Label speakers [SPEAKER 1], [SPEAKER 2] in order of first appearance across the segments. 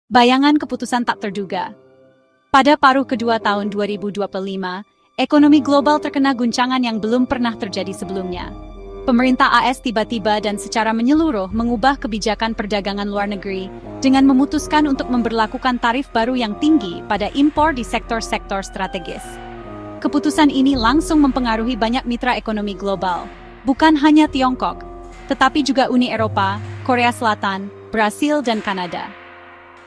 [SPEAKER 1] Bayangan keputusan tak terduga. Pada paruh kedua tahun 2025, ekonomi global terkena guncangan yang belum pernah terjadi sebelumnya. Pemerintah AS tiba-tiba dan secara menyeluruh mengubah kebijakan perdagangan luar negeri dengan memutuskan untuk memberlakukan tarif baru yang tinggi pada impor di sektor-sektor strategis. Keputusan ini langsung mempengaruhi banyak mitra ekonomi global, bukan hanya Tiongkok, tetapi juga Uni Eropa, Korea Selatan, Brasil, dan Kanada.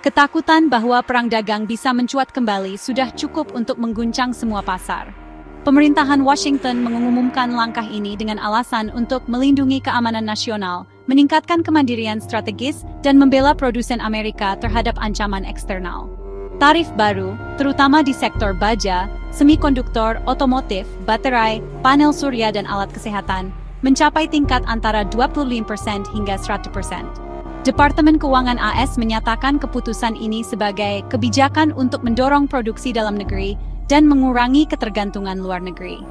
[SPEAKER 1] Ketakutan bahwa perang dagang bisa mencuat kembali sudah cukup untuk mengguncang semua pasar. Pemerintahan Washington mengumumkan langkah ini dengan alasan untuk melindungi keamanan nasional, meningkatkan kemandirian strategis, dan membela produsen Amerika terhadap ancaman eksternal. Tarif baru, terutama di sektor baja, semikonduktor, otomotif, baterai, panel surya, dan alat kesehatan, mencapai tingkat antara 25% hingga 100%. Departemen Keuangan AS menyatakan keputusan ini sebagai kebijakan untuk mendorong produksi dalam negeri dan mengurangi ketergantungan luar negeri.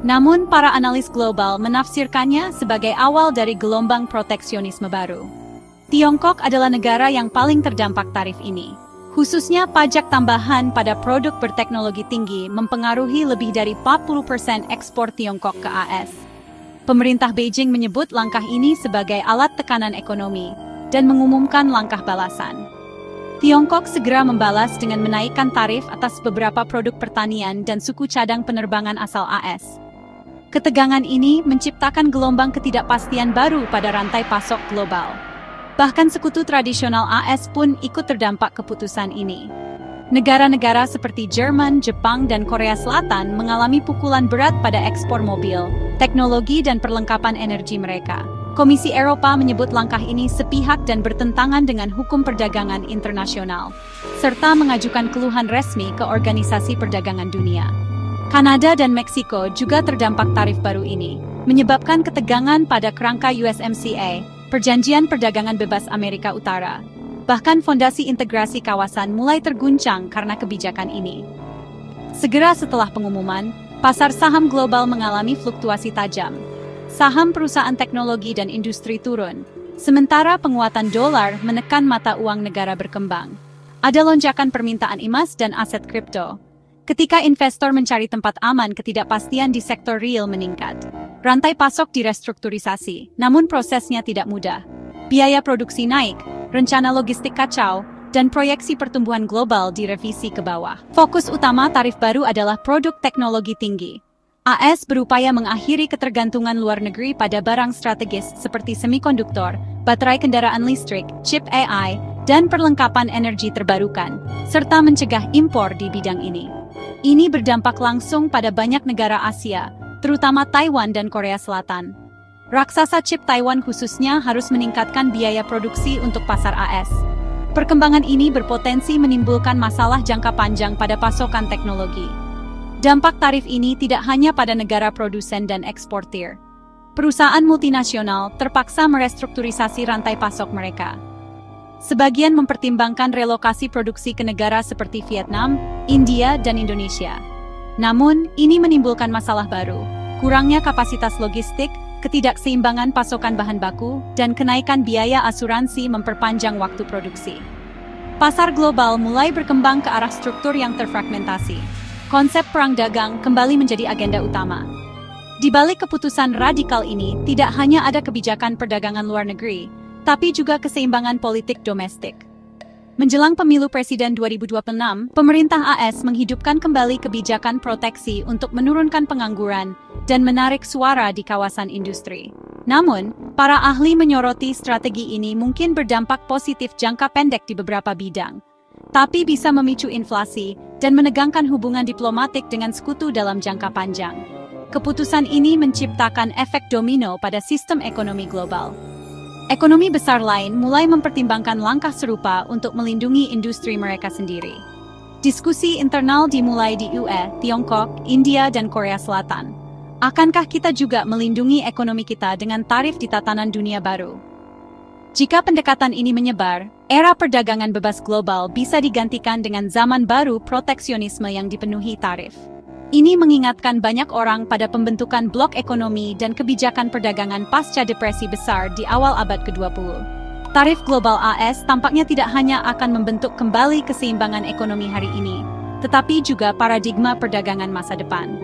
[SPEAKER 1] Namun, para analis global menafsirkannya sebagai awal dari gelombang proteksionisme baru. Tiongkok adalah negara yang paling terdampak tarif ini. Khususnya pajak tambahan pada produk berteknologi tinggi mempengaruhi lebih dari 40% ekspor Tiongkok ke AS. Pemerintah Beijing menyebut langkah ini sebagai alat tekanan ekonomi dan mengumumkan langkah balasan. Tiongkok segera membalas dengan menaikkan tarif atas beberapa produk pertanian dan suku cadang penerbangan asal AS. Ketegangan ini menciptakan gelombang ketidakpastian baru pada rantai pasok global. Bahkan sekutu tradisional AS pun ikut terdampak keputusan ini. Negara-negara seperti Jerman, Jepang, dan Korea Selatan mengalami pukulan berat pada ekspor mobil, teknologi, dan perlengkapan energi mereka. Komisi Eropa menyebut langkah ini sepihak dan bertentangan dengan hukum perdagangan internasional, serta mengajukan keluhan resmi ke Organisasi Perdagangan Dunia. Kanada dan Meksiko juga terdampak tarif baru ini, menyebabkan ketegangan pada kerangka USMCA, Perjanjian Perdagangan Bebas Amerika Utara. Bahkan fondasi integrasi kawasan mulai terguncang karena kebijakan ini. Segera setelah pengumuman, pasar saham global mengalami fluktuasi tajam. Saham perusahaan teknologi dan industri turun, sementara penguatan dolar menekan mata uang negara berkembang. Ada lonjakan permintaan emas dan aset kripto. Ketika investor mencari tempat aman, ketidakpastian di sektor real meningkat. Rantai pasok direstrukturisasi, namun prosesnya tidak mudah. Biaya produksi naik, rencana logistik kacau, dan proyeksi pertumbuhan global direvisi ke bawah. Fokus utama tarif baru adalah produk teknologi tinggi. AS berupaya mengakhiri ketergantungan luar negeri pada barang strategis seperti semikonduktor, baterai kendaraan listrik, chip AI, dan perlengkapan energi terbarukan, serta mencegah impor di bidang ini. Ini berdampak langsung pada banyak negara Asia, terutama Taiwan dan Korea Selatan. Raksasa chip Taiwan khususnya harus meningkatkan biaya produksi untuk pasar AS. Perkembangan ini berpotensi menimbulkan masalah jangka panjang pada pasokan teknologi. Dampak tarif ini tidak hanya pada negara produsen dan eksportir. Perusahaan multinasional terpaksa merestrukturisasi rantai pasok mereka. Sebagian mempertimbangkan relokasi produksi ke negara seperti Vietnam, India, dan Indonesia. Namun, ini menimbulkan masalah baru, kurangnya kapasitas logistik, ketidakseimbangan pasokan bahan baku, dan kenaikan biaya asuransi memperpanjang waktu produksi. Pasar global mulai berkembang ke arah struktur yang terfragmentasi. Konsep perang dagang kembali menjadi agenda utama. Di balik keputusan radikal ini, tidak hanya ada kebijakan perdagangan luar negeri, tapi juga keseimbangan politik domestik. Menjelang pemilu presiden 2026, pemerintah AS menghidupkan kembali kebijakan proteksi untuk menurunkan pengangguran dan menarik suara di kawasan industri. Namun, para ahli menyoroti strategi ini mungkin berdampak positif jangka pendek di beberapa bidang, tapi bisa memicu inflasi dan menegangkan hubungan diplomatik dengan sekutu dalam jangka panjang. Keputusan ini menciptakan efek domino pada sistem ekonomi global. Ekonomi besar lain mulai mempertimbangkan langkah serupa untuk melindungi industri mereka sendiri. Diskusi internal dimulai di UE, Tiongkok, India, dan Korea Selatan. Akankah kita juga melindungi ekonomi kita dengan tarif di tatanan dunia baru? Jika pendekatan ini menyebar, era perdagangan bebas global bisa digantikan dengan zaman baru proteksionisme yang dipenuhi tarif. Ini mengingatkan banyak orang pada pembentukan blok ekonomi dan kebijakan perdagangan pasca depresi besar di awal abad ke-20. Tarif global AS tampaknya tidak hanya akan membentuk kembali keseimbangan ekonomi hari ini, tetapi juga paradigma perdagangan masa depan.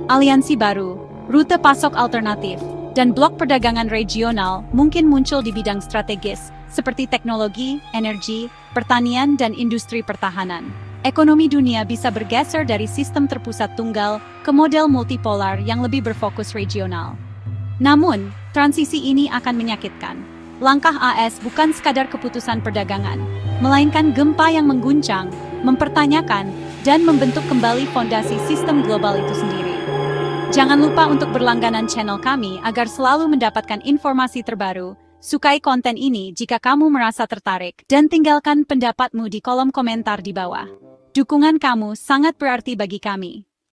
[SPEAKER 1] Aliansi baru, rute pasok alternatif, dan blok perdagangan regional mungkin muncul di bidang strategis seperti teknologi, energi, pertanian, dan industri pertahanan. Ekonomi dunia bisa bergeser dari sistem terpusat tunggal ke model multipolar yang lebih berfokus regional. Namun, transisi ini akan menyakitkan. Langkah AS bukan sekadar keputusan perdagangan, melainkan gempa yang mengguncang, mempertanyakan, dan membentuk kembali fondasi sistem global itu sendiri. Jangan lupa untuk berlangganan channel kami agar selalu mendapatkan informasi terbaru. Sukai konten ini jika kamu merasa tertarik, dan tinggalkan pendapatmu di kolom komentar di bawah. Dukungan kamu sangat berarti bagi kami.